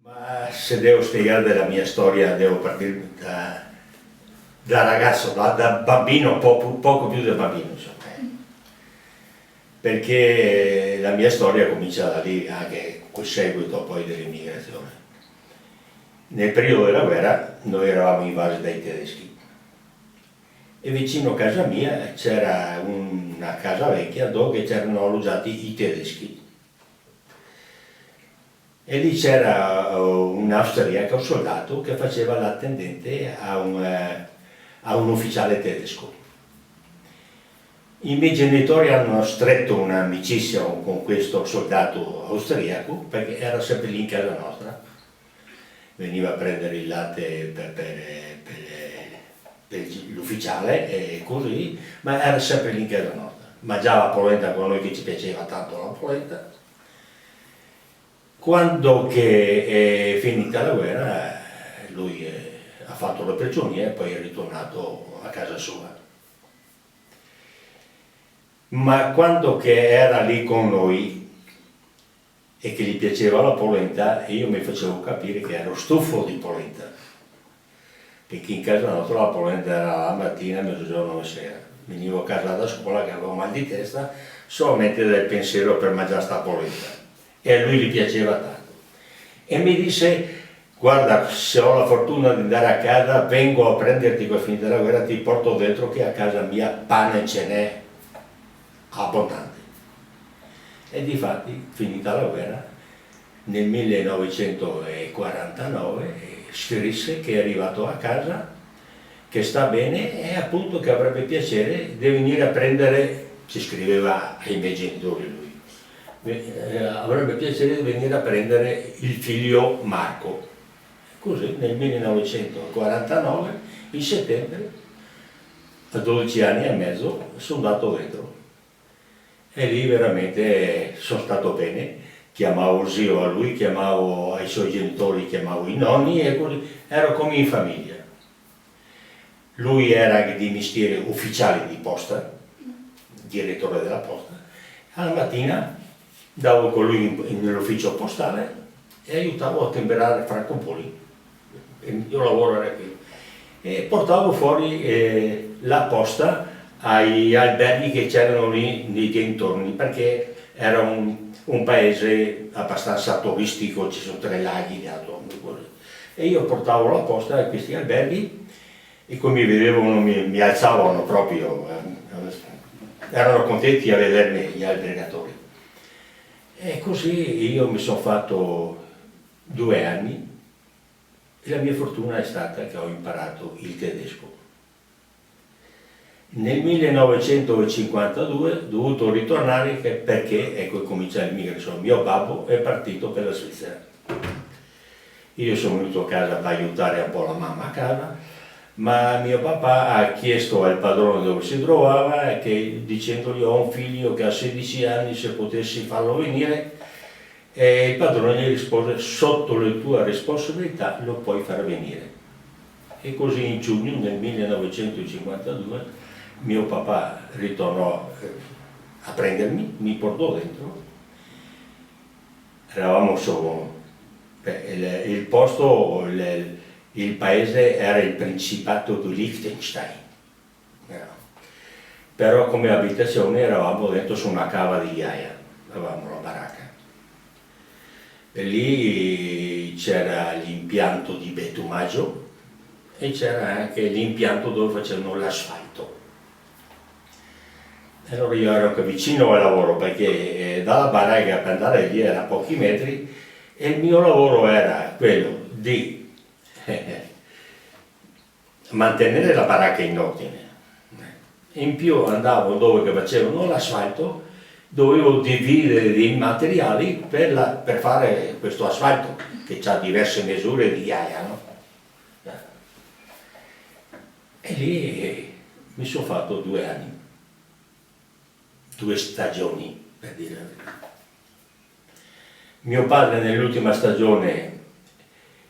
Ma se devo spiegare della mia storia, devo partire da ragazzo, da bambino, poco più da bambino, insomma. Perché la mia storia comincia da lì, anche col seguito poi dell'immigrazione. Nel periodo della guerra noi eravamo invasi dai tedeschi e vicino a casa mia c'era una casa vecchia dove c'erano alloggiati i tedeschi. E lì c'era un austriaco, un soldato, che faceva l'attendente a un ufficiale tedesco. I miei genitori hanno stretto un'amicizia con questo soldato austriaco perché era sempre lì in casa nostra. Veniva a prendere il latte per l'ufficiale e così, ma era sempre lì in casa nostra. Mangiava polenta con noi che ci piaceva tanto la polenta. Quando che è finita la guerra, lui ha fatto la prigionia e poi è ritornato a casa sua. Ma quando che era lì con noi e che gli piaceva la polenta, io mi facevo capire che ero stufo di polenta. Perché in casa nostra la polenta era la mattina, mezzogiorno e sera. Venivo a casa da scuola che avevo mal di testa solamente del pensiero per mangiare sta polenta. E a lui gli piaceva tanto. E mi disse, guarda, se ho la fortuna di andare a casa, vengo a prenderti con finita la guerra, ti porto dentro che a casa mia pane ce n'è abbondante. E difatti, finita la guerra, nel 1949 scrisse che è arrivato a casa, che sta bene e appunto che avrebbe piacere di venire a prendere, si scriveva ai miei genitori lui, avrebbe piacere di venire a prendere il figlio Marco. Così nel 1949, in settembre, a 12 anni e mezzo, sono andato dentro. E lì veramente sono stato bene, chiamavo zio a lui, chiamavo ai suoi genitori, chiamavo i nonni e così, ero come in famiglia. Lui era di mestiere ufficiale di posta, direttore della posta. Alla mattina andavo con lui nell'ufficio postale e aiutavo a timbrare francobolli. Io lavoro qui. E portavo fuori la posta agli alberghi che c'erano lì nei dintorni, perché era un paese abbastanza turistico, ci sono 3 laghi di alto. E io portavo la posta a questi alberghi e come mi vedevano mi alzavano proprio, erano contenti a vedermi gli albergatori. E così io mi sono fatto 2 anni e la mia fortuna è stata che ho imparato il tedesco. Nel 1952 ho dovuto ritornare perché, ecco, comincia l'immigrazione. Mio babbo è partito per la Svizzera. Io sono venuto a casa per aiutare un po' la mamma a casa, ma mio papà ha chiesto al padrone dove si trovava, dicendogli ho un figlio che ha 16 anni, se potessi farlo venire, e il padrone gli rispose sotto le tue responsabilità lo puoi far venire. E così in giugno del 1952 mio papà ritornò a prendermi, mi portò dentro, eravamo solo, il posto, il paese era il Principato di Liechtenstein, però come abitazione eravamo dentro su una cava di ghiaia, avevamo la baracca. E lì c'era l'impianto di betumaggio e c'era anche l'impianto dove facevano l'asfalto. Allora io ero anche vicino al lavoro perché dalla baracca per andare lì era a pochi metri e il mio lavoro era quello di mantenere la baracca in ordine. In più andavo dove facevano l'asfalto, dovevo dividere dei materiali per fare questo asfalto che ha diverse misure di ghiaia, no? E lì mi sono fatto 2 anni. 2 stagioni, per dire la verità. Mio padre nell'ultima stagione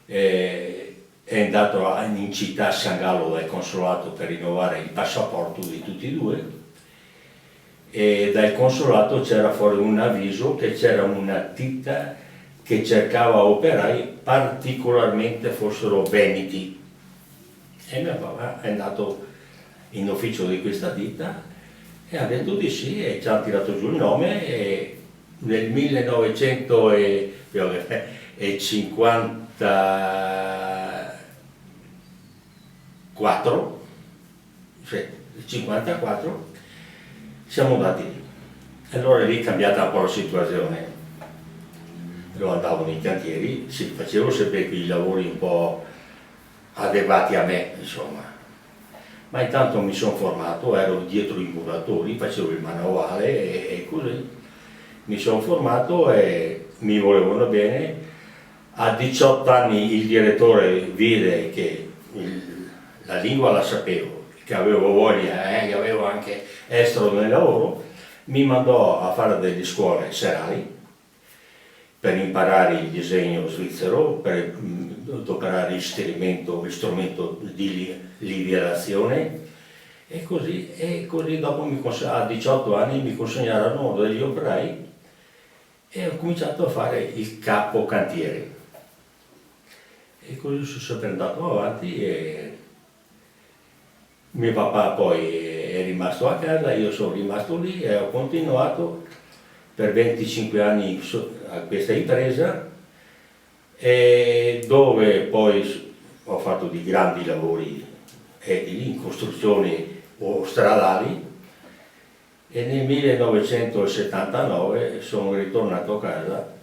è andato in città a San Gallo dal consolato per rinnovare il passaporto di tutti e 2 e dal consolato c'era fuori un avviso che c'era una ditta che cercava operai particolarmente fossero veneti. E mio papà è andato in ufficio di questa ditta e ha detto di sì e ci ha tirato giù il nome e nel 1954, cioè 54, siamo andati lì. Allora lì è cambiata un po' la situazione. Io andavo nei cantieri, sì, facevo sempre quei lavori un po' adeguati a me, insomma. Ma intanto mi sono formato, ero dietro i muratori, facevo il manuale e così. Mi sono formato e mi volevano bene. A 18 anni il direttore vide che la lingua la sapevo, che avevo voglia, che avevo anche estero nel lavoro, mi mandò a fare delle scuole serali per imparare il disegno svizzero, per operare strumento di livellazione e così dopo a 18 anni mi consegnarono degli operai e ho cominciato a fare il capo cantiere. E così sono sempre andato avanti e mio papà poi è rimasto a casa, io sono rimasto lì e ho continuato per 25 anni a questa impresa e dove poi ho fatto di grandi lavori edili in costruzioni o stradali e nel 1979 sono ritornato a casa.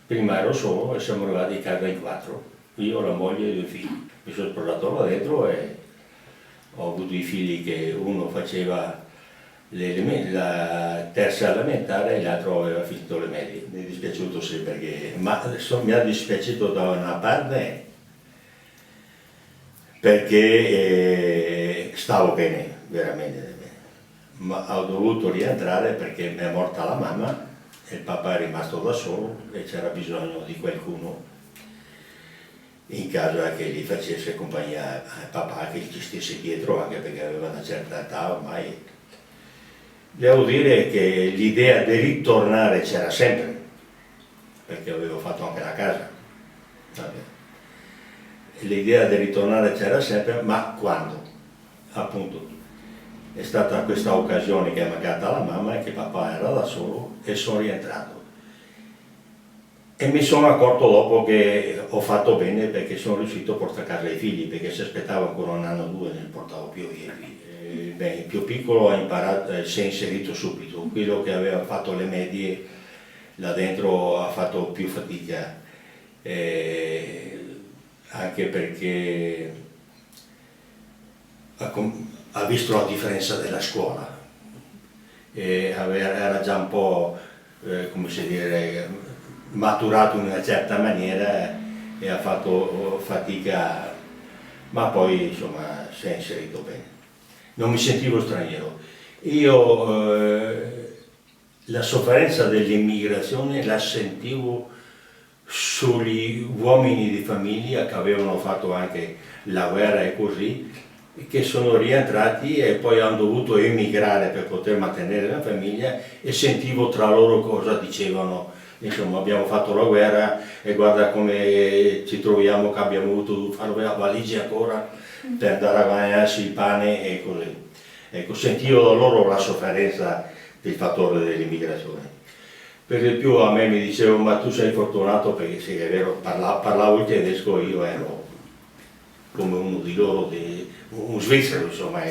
Prima ero solo e siamo arrivati a casa in 4, io, la moglie e 2 figli. Mi sono sposato là dentro e ho avuto i figli che uno faceva la terza elementare e l'altro aveva finito le medie. Mi è dispiaciuto sì perché, mi ha dispiaciuto da una parte perché stavo bene, veramente bene, ma ho dovuto rientrare perché mi è morta la mamma e il papà è rimasto da solo e c'era bisogno di qualcuno in casa che gli facesse compagnia al papà, che gli stesse dietro anche perché aveva una certa età ormai. Devo dire che l'idea di ritornare c'era sempre, perché avevo fatto anche la casa. L'idea di ritornare c'era sempre, ma quando? Appunto, è stata questa occasione che è mancata la mamma e che papà era da solo e sono rientrato. E mi sono accorto dopo che ho fatto bene perché sono riuscito a portare a casa i figli, perché se aspettavo ancora un anno o due ne portavo più via. Il più piccolo ha imparato, si è inserito subito, quello che aveva fatto le medie là dentro ha fatto più fatica, anche perché ha visto la differenza della scuola, era già un po', come si dice, maturato in una certa maniera e ha fatto fatica, ma poi insomma si è inserito bene. Non mi sentivo straniero. Io la sofferenza dell'immigrazione la sentivo sugli uomini di famiglia che avevano fatto anche la guerra e così, che sono rientrati e poi hanno dovuto emigrare per poter mantenere la famiglia e sentivo tra loro cosa dicevano. Insomma, abbiamo fatto la guerra e guarda come ci troviamo, che abbiamo dovuto fare la valigia ancora per andare a guadagnarsi il pane e così. Ecco, sentivo da loro la sofferenza del fattore dell'immigrazione. Per di più a me mi dicevano, ma tu sei fortunato perché sì, è vero, parlavo il tedesco, io ero come uno di loro, un svizzero insomma.